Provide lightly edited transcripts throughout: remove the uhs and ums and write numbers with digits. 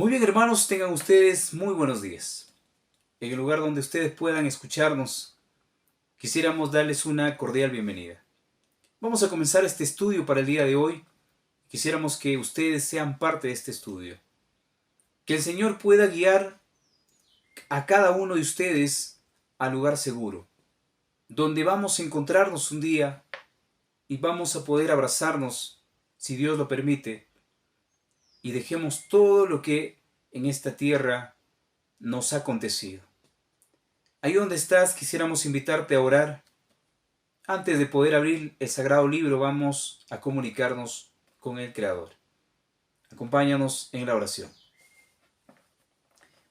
Muy bien, hermanos, tengan ustedes muy buenos días. En el lugar donde ustedes puedan escucharnos, quisiéramos darles una cordial bienvenida. Vamos a comenzar este estudio para el día de hoy. Quisiéramos que ustedes sean parte de este estudio. Que el Señor pueda guiar a cada uno de ustedes al lugar seguro, donde vamos a encontrarnos un día y vamos a poder abrazarnos, si Dios lo permite, y dejemos todo lo que en esta tierra nos ha acontecido. Ahí donde estás, quisiéramos invitarte a orar. Antes de poder abrir el sagrado libro, vamos a comunicarnos con el Creador. Acompáñanos en la oración.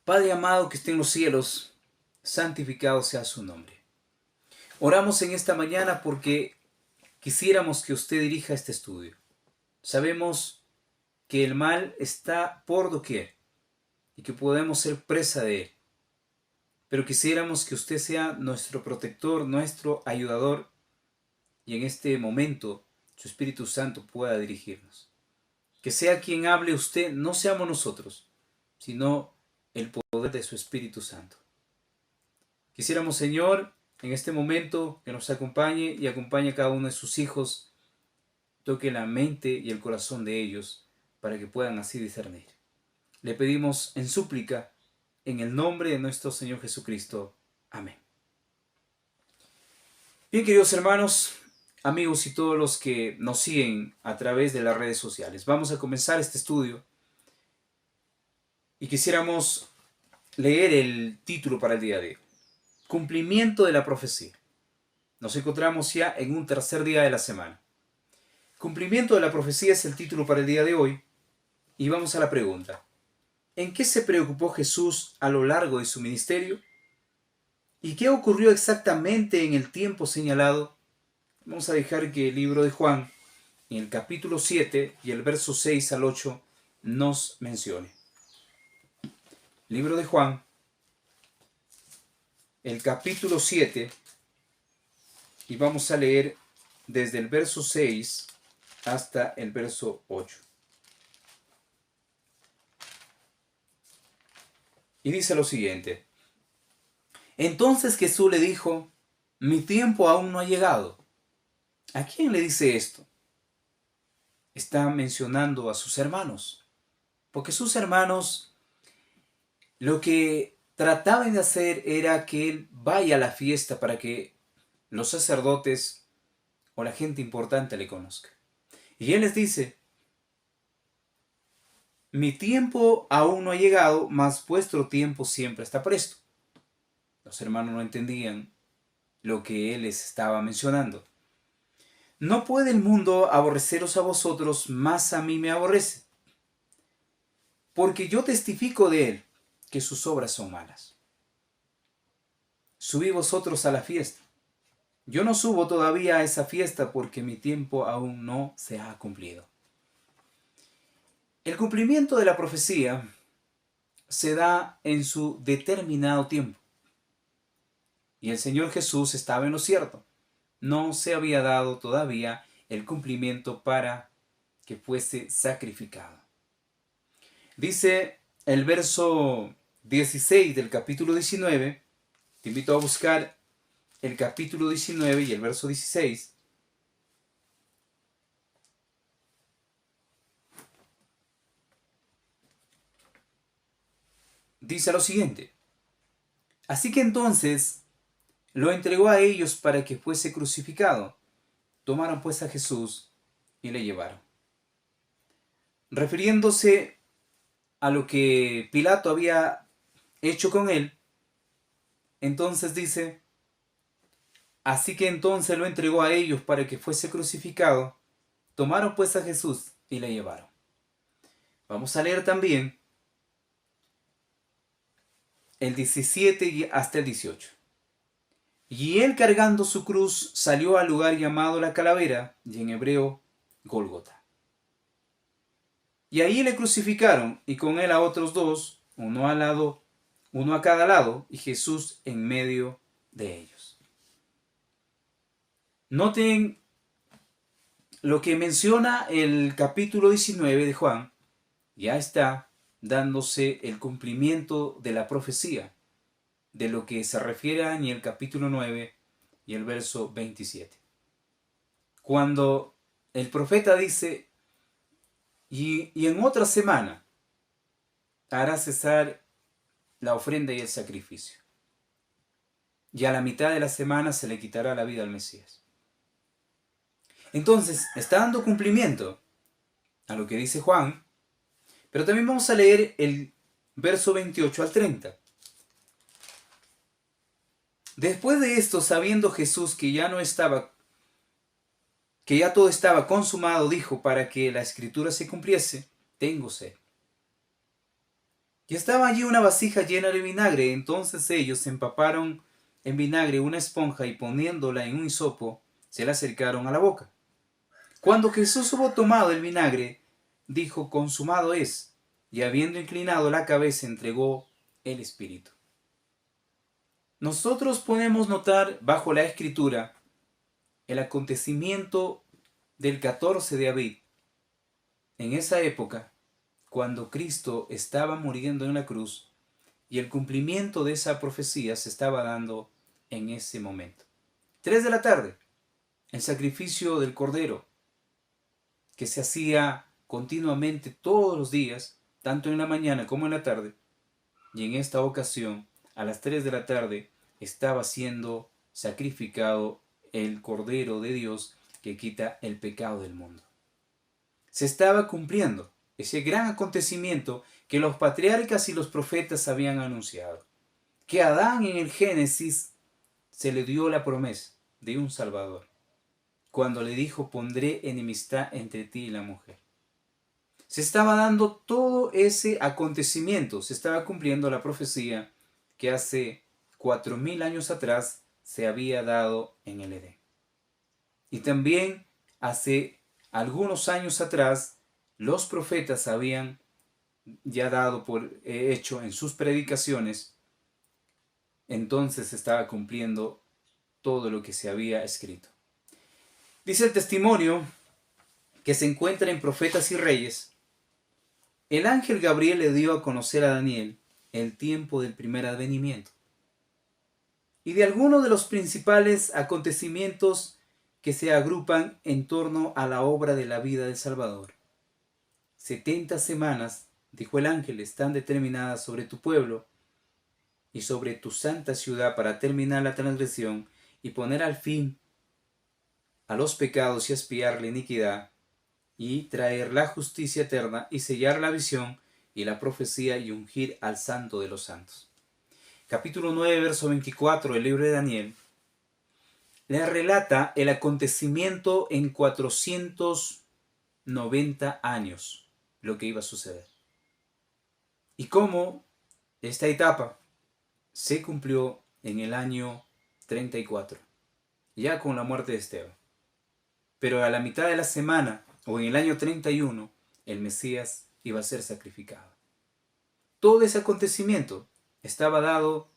Padre amado que esté en los cielos, santificado sea su nombre. Oramos en esta mañana porque quisiéramos que usted dirija este estudio. Sabemos que el mal está por doquier y que podemos ser presa de él. Pero quisiéramos que usted sea nuestro protector, nuestro ayudador, y en este momento su Espíritu Santo pueda dirigirnos. Que sea quien hable usted, no seamos nosotros, sino el poder de su Espíritu Santo. Quisiéramos, Señor, en este momento que nos acompañe y acompañe a cada uno de sus hijos, toque la mente y el corazón de ellos para que puedan así discernir. Le pedimos en súplica, en el nombre de nuestro Señor Jesucristo. Amén. Bien, queridos hermanos, amigos y todos los que nos siguen a través de las redes sociales, vamos a comenzar este estudio y quisiéramos leer el título para el día de hoy. Cumplimiento de la profecía. Nos encontramos ya en un tercer día de la semana. Cumplimiento de la profecía es el título para el día de hoy y vamos a la pregunta. ¿En qué se preocupó Jesús a lo largo de su ministerio? ¿Y qué ocurrió exactamente en el tiempo señalado? Vamos a dejar que el libro de Juan, en el capítulo 7 y el verso 6 al 8, nos mencione. Libro de Juan, el capítulo 7, y vamos a leer desde el verso 6 hasta el verso 8. Y dice lo siguiente. Entonces Jesús le dijo, mi tiempo aún no ha llegado. ¿A quién le dice esto? Está mencionando a sus hermanos, porque sus hermanos lo que trataban de hacer era que él vaya a la fiesta para que los sacerdotes o la gente importante le conozca. Y él les dice, mi tiempo aún no ha llegado, mas vuestro tiempo siempre está presto. Los hermanos no entendían lo que él les estaba mencionando. No puede el mundo aborreceros a vosotros, más a mí me aborrece. Porque yo testifico de él que sus obras son malas. Subí vosotros a la fiesta. Yo no subo todavía a esa fiesta porque mi tiempo aún no se ha cumplido. El cumplimiento de la profecía se da en su determinado tiempo. Y el Señor Jesús estaba en lo cierto. No se había dado todavía el cumplimiento para que fuese sacrificado. Dice el verso 16 del capítulo 19, te invito a buscar el capítulo 19 y el verso 16. Dice lo siguiente. Así que entonces lo entregó a ellos para que fuese crucificado. Tomaron pues a Jesús y le llevaron. Refiriéndose a lo que Pilato había hecho con él, entonces dice, así que entonces lo entregó a ellos para que fuese crucificado. Tomaron pues a Jesús y le llevaron. Vamos a leer también el 17 hasta el 18. Y él cargando su cruz salió al lugar llamado la Calavera, y en hebreo Gólgota. Y ahí le crucificaron, y con él a otros dos, uno a cada lado, y Jesús en medio de ellos. Noten lo que menciona el capítulo 19 de Juan. Ya está dándose el cumplimiento de la profecía, de lo que se refiere a Daniel capítulo 9 y el verso 27. Cuando el profeta dice, y en otra semana hará cesar la ofrenda y el sacrificio. Y a la mitad de la semana se le quitará la vida al Mesías. Entonces, está dando cumplimiento a lo que dice Juan, pero también vamos a leer el verso 28 al 30. Después de esto, sabiendo Jesús que ya todo estaba consumado, dijo, para que la escritura se cumpliese, tengo sed. Y estaba allí una vasija llena de vinagre. Entonces ellos empaparon en vinagre una esponja y poniéndola en un hisopo, se la acercaron a la boca. Cuando Jesús hubo tomado el vinagre, dijo, consumado es, y habiendo inclinado la cabeza, entregó el espíritu. Nosotros podemos notar bajo la escritura el acontecimiento del 14 de abril. En esa época, cuando Cristo estaba muriendo en la cruz, y el cumplimiento de esa profecía se estaba dando en ese momento. 3 de la tarde, el sacrificio del Cordero, que se hacía continuamente todos los días, tanto en la mañana como en la tarde, y en esta ocasión, a las 3 de la tarde, estaba siendo sacrificado el Cordero de Dios que quita el pecado del mundo. Se estaba cumpliendo ese gran acontecimiento que los patriarcas y los profetas habían anunciado. Que a Adán en el Génesis se le dio la promesa de un Salvador, cuando le dijo, pondré enemistad entre ti y la mujer. Se estaba dando todo ese acontecimiento, se estaba cumpliendo la profecía que hace 4000 años atrás se había dado en el Edén. Y también hace algunos años atrás los profetas habían ya dado por hecho en sus predicaciones, entonces se estaba cumpliendo todo lo que se había escrito. Dice el testimonio que se encuentra en Profetas y Reyes. El ángel Gabriel le dio a conocer a Daniel el tiempo del primer advenimiento y de algunos de los principales acontecimientos que se agrupan en torno a la obra de la vida del Salvador. 70 semanas, dijo el ángel, están determinadas sobre tu pueblo y sobre tu santa ciudad para terminar la transgresión y poner al fin a los pecados y expiar la iniquidad y traer la justicia eterna y sellar la visión y la profecía y ungir al santo de los santos. Capítulo 9, verso 24 del libro de Daniel le relata el acontecimiento en 490 años, lo que iba a suceder. Y cómo esta etapa se cumplió en el año 34, ya con la muerte de Esteban. Pero a la mitad de la semana, o en el año 31, el Mesías iba a ser sacrificado. Todo ese acontecimiento estaba dado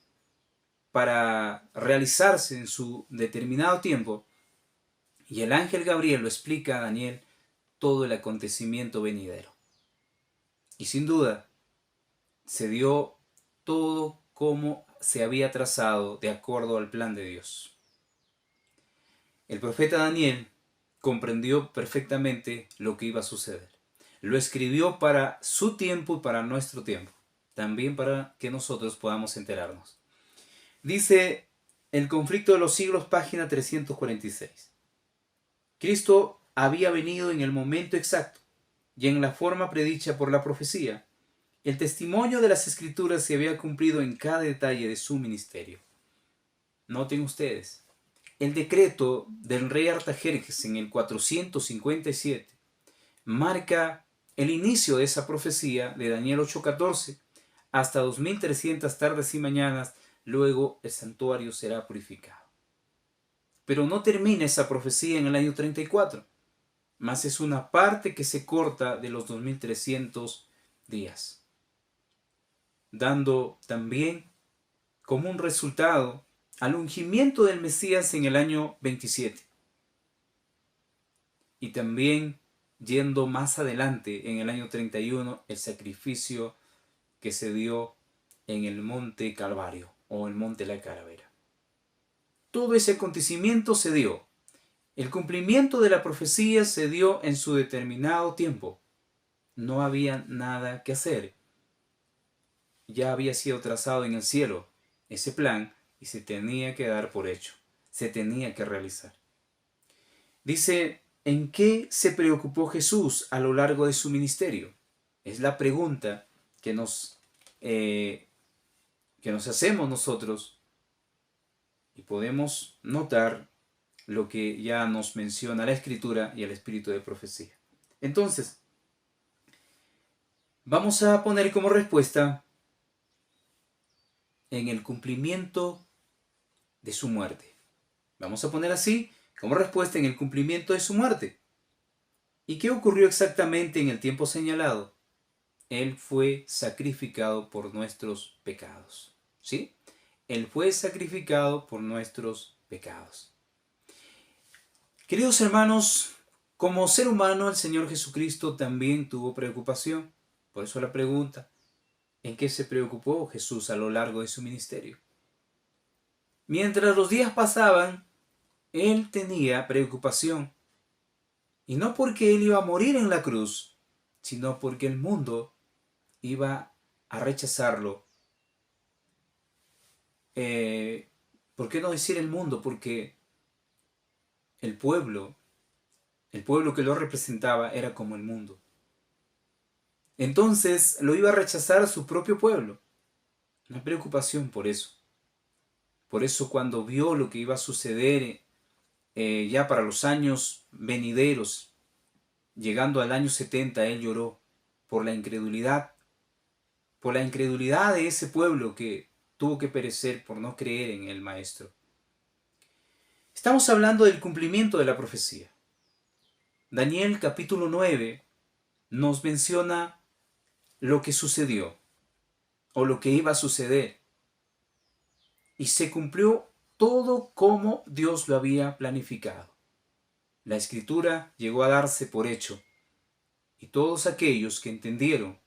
para realizarse en su determinado tiempo, y el ángel Gabriel lo explica a Daniel todo el acontecimiento venidero. Y sin duda, se dio todo como se había trazado de acuerdo al plan de Dios. El profeta Daniel comprendió perfectamente lo que iba a suceder. Lo escribió para su tiempo y para nuestro tiempo, también para que nosotros podamos enterarnos. Dice El conflicto de los siglos, página 346. Cristo había venido en el momento exacto y en la forma predicha por la profecía. El testimonio de las Escrituras se había cumplido en cada detalle de su ministerio. Noten ustedes, el decreto del rey Artajerjes en el 457 marca el inicio de esa profecía de Daniel 8:14 hasta 2300 tardes y mañanas, luego el santuario será purificado. Pero no termina esa profecía en el año 34, mas es una parte que se corta de los 2300 días, dando también como un resultado al ungimiento del Mesías en el año 27. Y también, yendo más adelante, en el año 31, el sacrificio que se dio en el monte Calvario o el monte La Calavera. Todo ese acontecimiento se dio. El cumplimiento de la profecía se dio en su determinado tiempo. No había nada que hacer. Ya había sido trazado en el cielo ese plan y se tenía que dar por hecho. Se tenía que realizar. Dice, ¿en qué se preocupó Jesús a lo largo de su ministerio? Es la pregunta que nos hacemos nosotros y podemos notar lo que ya nos menciona la Escritura y el espíritu de profecía. Entonces, vamos a poner como respuesta en el cumplimiento de su muerte. Vamos a poner así como respuesta en el cumplimiento de su muerte. ¿Y qué ocurrió exactamente en el tiempo señalado? Él fue sacrificado por nuestros pecados. ¿Sí? Él fue sacrificado por nuestros pecados. Queridos hermanos, como ser humano el Señor Jesucristo también tuvo preocupación. Por eso la pregunta, ¿en qué se preocupó Jesús a lo largo de su ministerio? Mientras los días pasaban, Él tenía preocupación. Y no porque Él iba a morir en la cruz, sino porque el mundo iba a rechazarlo. ¿Por qué no decir el mundo? Porque el pueblo que lo representaba era como el mundo. Entonces lo iba a rechazar a su propio pueblo. Una preocupación por eso. Por eso cuando vio lo que iba a suceder ya para los años venideros, llegando al año 70, él lloró por la incredulidad de ese pueblo que tuvo que perecer por no creer en el Maestro. Estamos hablando del cumplimiento de la profecía. Daniel capítulo 9 nos menciona lo que sucedió o lo que iba a suceder. Y se cumplió todo como Dios lo había planificado. La Escritura llegó a darse por hecho y todos aquellos que entendieron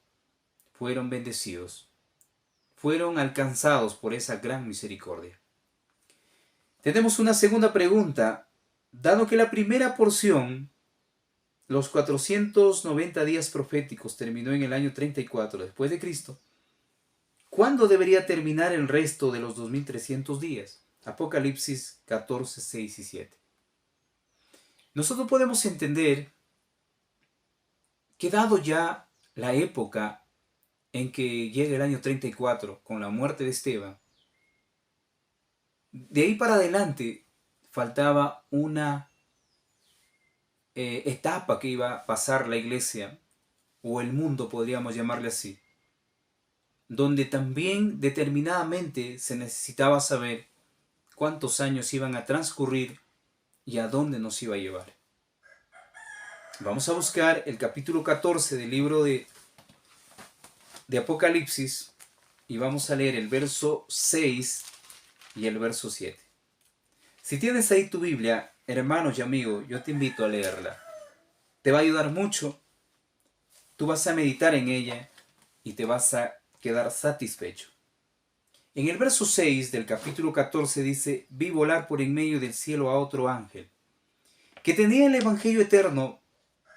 fueron bendecidos, fueron alcanzados por esa gran misericordia. Tenemos una segunda pregunta. Dado que la primera porción, los 490 días proféticos, terminó en el año 34 después de Cristo, ¿cuándo debería terminar el resto de los 2300 días? Apocalipsis 14, 6 y 7. Nosotros podemos entender que dado ya la época en que llega el año 34 con la muerte de Esteban, de ahí para adelante faltaba una etapa que iba a pasar la iglesia o el mundo, podríamos llamarle así, donde también determinadamente se necesitaba saber cuántos años iban a transcurrir y a dónde nos iba a llevar. Vamos a buscar el capítulo 14 del libro de Apocalipsis y vamos a leer el verso 6 y el verso 7. Si tienes ahí tu Biblia, hermanos y amigos, yo te invito a leerla. Te va a ayudar mucho, tú vas a meditar en ella y te vas a quedar satisfecho. En el verso 6 del capítulo 14 dice: vi volar por en medio del cielo a otro ángel, que tenía el evangelio eterno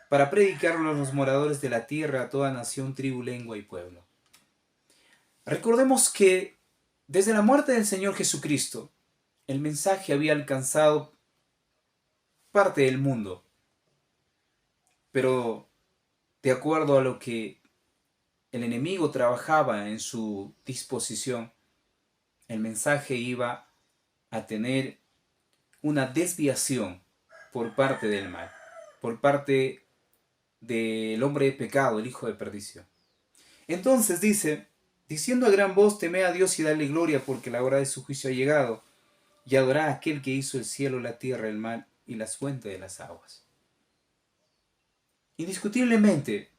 para predicarlo a los moradores de la tierra, a toda nación, tribu, lengua y pueblo. Recordemos que desde la muerte del Señor Jesucristo, el mensaje había alcanzado parte del mundo, pero de acuerdo a lo que el enemigo trabajaba en su disposición, el mensaje iba a tener una desviación por parte del mal, por parte del hombre de pecado, el hijo de perdición. Entonces dice, diciendo a gran voz, temed a Dios y dale gloria, porque la hora de su juicio ha llegado, y adorad a aquel que hizo el cielo, la tierra, el mar y las fuentes de las aguas. Indiscutiblemente,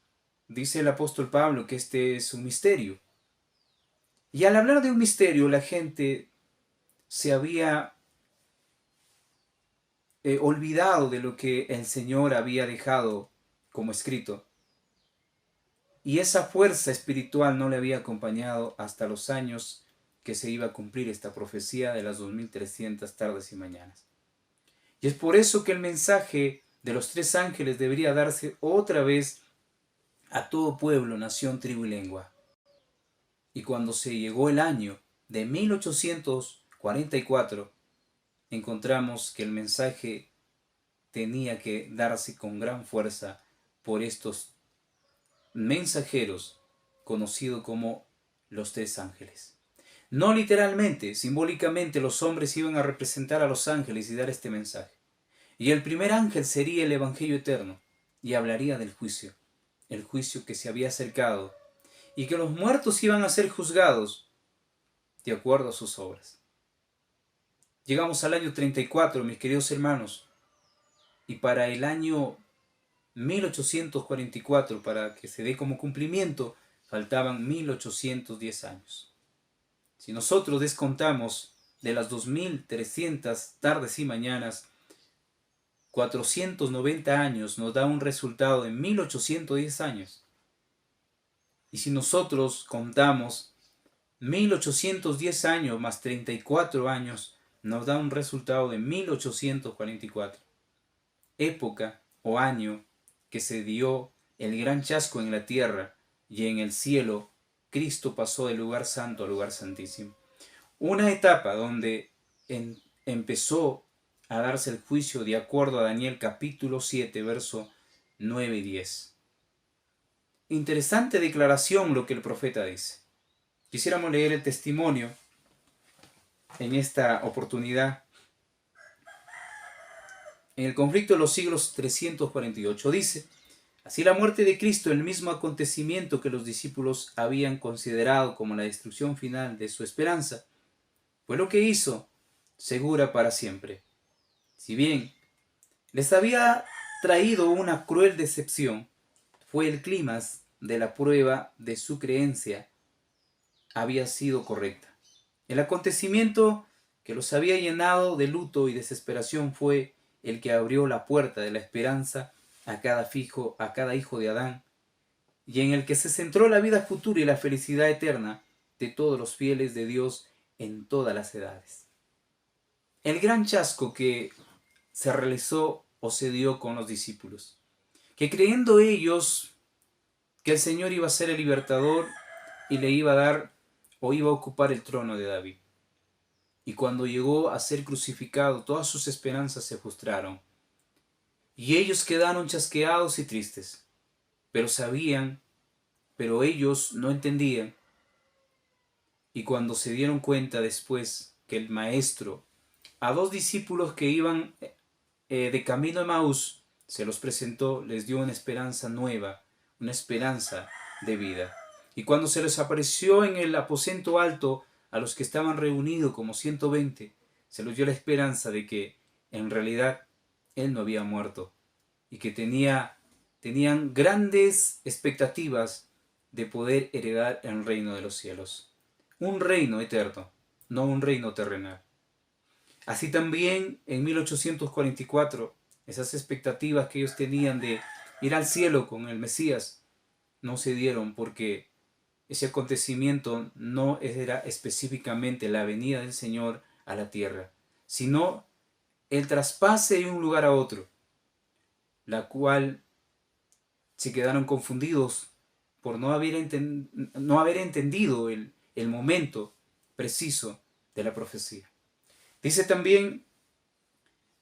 dice el apóstol Pablo que este es un misterio. Y al hablar de un misterio, la gente se había olvidado de lo que el Señor había dejado como escrito. y esa fuerza espiritual no le había acompañado hasta los años que se iba a cumplir esta profecía de las 2300 tardes y mañanas. Y es por eso que el mensaje de los tres ángeles debería darse otra vez a todo pueblo, nación, tribu y lengua. Y cuando se llegó el año de 1844, encontramos que el mensaje tenía que darse con gran fuerza por estos mensajeros conocidos como los tres ángeles. No literalmente, simbólicamente los hombres iban a representar a los ángeles y dar este mensaje. Y el primer ángel sería el Evangelio eterno y hablaría del juicio, el juicio que se había acercado y que los muertos iban a ser juzgados de acuerdo a sus obras. Llegamos al año 34, mis queridos hermanos, y para el año 1844, para que se dé como cumplimiento, faltaban 1810 años. Si nosotros descontamos de las 2300 tardes y mañanas, 490 años nos da un resultado de 1810 años. Y si nosotros contamos 1810 años más 34 años, nos da un resultado de 1844. Época o año que se dio el gran chasco en la tierra y en el cielo, Cristo pasó del lugar santo al lugar santísimo. Una etapa donde empezó a darse el juicio de acuerdo a Daniel capítulo 7, verso 9 y 10. Interesante declaración lo que el profeta dice. Quisiéramos leer el testimonio en esta oportunidad. En el conflicto de los siglos 348 dice: así la muerte de Cristo, el mismo acontecimiento que los discípulos habían considerado como la destrucción final de su esperanza, fue lo que hizo segura para siempre. Si bien les había traído una cruel decepción, fue el clímax de la prueba de su creencia había sido correcta. El acontecimiento que los había llenado de luto y desesperación fue el que abrió la puerta de la esperanza a cada hijo de Adán, y en el que se centró la vida futura y la felicidad eterna de todos los fieles de Dios en todas las edades. El gran chasco que se realizó o se dio con los discípulos, que creyendo ellos que el Señor iba a ser el libertador y le iba a dar o iba a ocupar el trono de David. Y cuando llegó a ser crucificado, todas sus esperanzas se frustraron. Y ellos quedaron chasqueados y tristes. Pero ellos no entendían. Y cuando se dieron cuenta después que el maestro, a dos discípulos que iban de camino a Emaús, se los presentó, les dio una esperanza nueva, una esperanza de vida. Y cuando se les apareció en el aposento alto a los que estaban reunidos como 120, se les dio la esperanza de que en realidad él no había muerto y que tenían grandes expectativas de poder heredar el reino de los cielos. Un reino eterno, no un reino terrenal. Así también en 1844, esas expectativas que ellos tenían de ir al cielo con el Mesías no se dieron porque ese acontecimiento no era específicamente la venida del Señor a la tierra, sino el traspase de un lugar a otro, la cual se quedaron confundidos por no haber entendido el momento preciso de la profecía. Dice también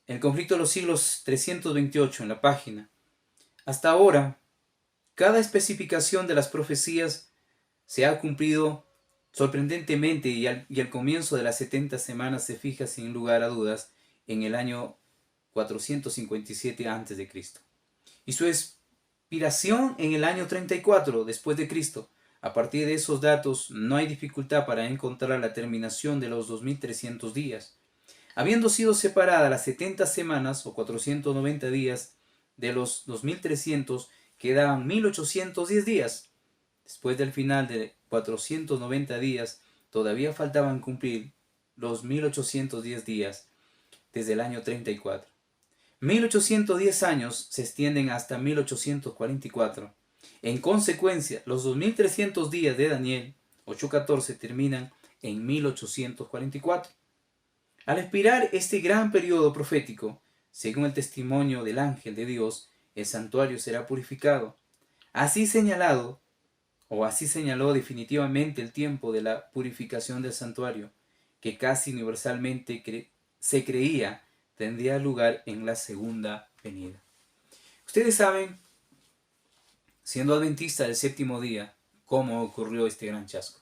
el conflicto de los siglos 328 en la página: hasta ahora, cada especificación de las profecías se ha cumplido sorprendentemente y al comienzo de las 70 semanas se fija sin lugar a dudas en el año 457 a.C. y su expiración en el año 34 después de Cristo. A partir de esos datos no hay dificultad para encontrar la terminación de los 2300 días. Habiendo sido separadas las 70 semanas o 490 días de los 2300, quedaban 1810 días. Después del final de 490 días, todavía faltaban cumplir los 1810 días desde el año 34. 1810 años se extienden hasta 1844 En consecuencia, los 2300 días de Daniel 8:14 terminan en 1844. Al expirar este gran periodo profético, según el testimonio del ángel de Dios, el santuario será purificado. Así señalado, o así señaló definitivamente el tiempo de la purificación del santuario, que casi universalmente se creía tendría lugar en la segunda venida. Ustedes saben, siendo adventistas del séptimo día, cómo ocurrió este gran chasco.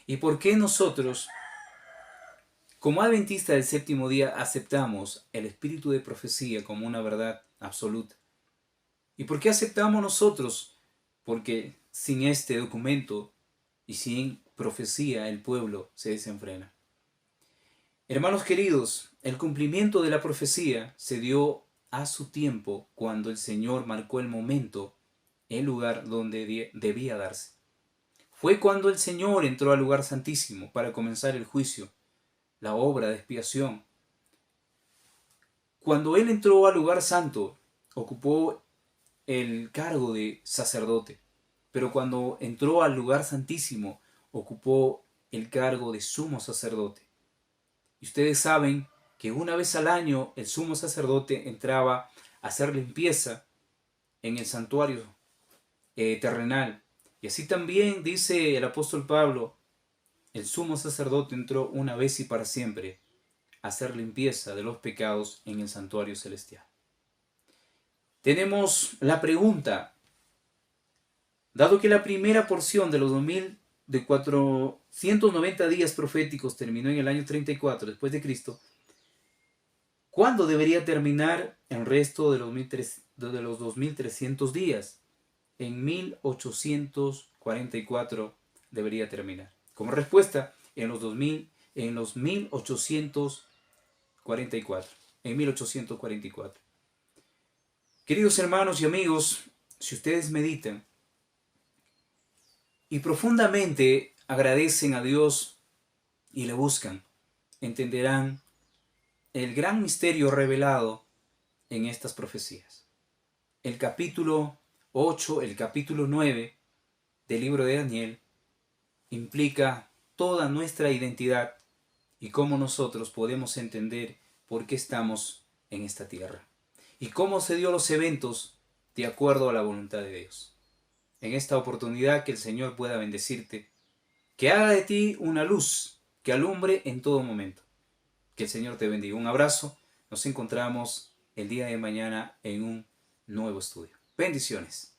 ¿Y por qué nosotros, como adventistas del séptimo día, aceptamos el espíritu de profecía como una verdad absoluta? ¿Y por qué aceptamos nosotros? Porque sin este documento y sin profecía el pueblo se desenfrena. Hermanos queridos, el cumplimiento de la profecía se dio a su tiempo cuando el Señor marcó el momento, el lugar donde debía darse. Fue cuando el Señor entró al lugar santísimo para comenzar el juicio, la obra de expiación. Cuando Él entró al lugar santo, ocupó el cargo de sacerdote, pero cuando entró al lugar santísimo, ocupó el cargo de sumo sacerdote. Y ustedes saben que una vez al año el sumo sacerdote entraba a hacer limpieza en el santuario terrenal. Y así también dice el apóstol Pablo, el sumo sacerdote entró una vez y para siempre a hacer limpieza de los pecados en el santuario celestial. Tenemos la pregunta, dado que la primera porción de los 490 días proféticos terminó en el año 34 después de Cristo, ¿cuándo debería terminar el resto de los 2300 días? En 1844 debería terminar. Como respuesta, en los 1844. En 1844. Queridos hermanos y amigos, si ustedes meditan y profundamente agradecen a Dios y le buscan, entenderán el gran misterio revelado en estas profecías. El capítulo 8, el capítulo 9 del libro de Daniel implica toda nuestra identidad y cómo nosotros podemos entender por qué estamos en esta tierra y cómo se dio los eventos de acuerdo a la voluntad de Dios. En esta oportunidad que el Señor pueda bendecirte, que haga de ti una luz que alumbre en todo momento. Que el Señor te bendiga. Un abrazo. Nos encontramos el día de mañana en un nuevo estudio. Bendiciones.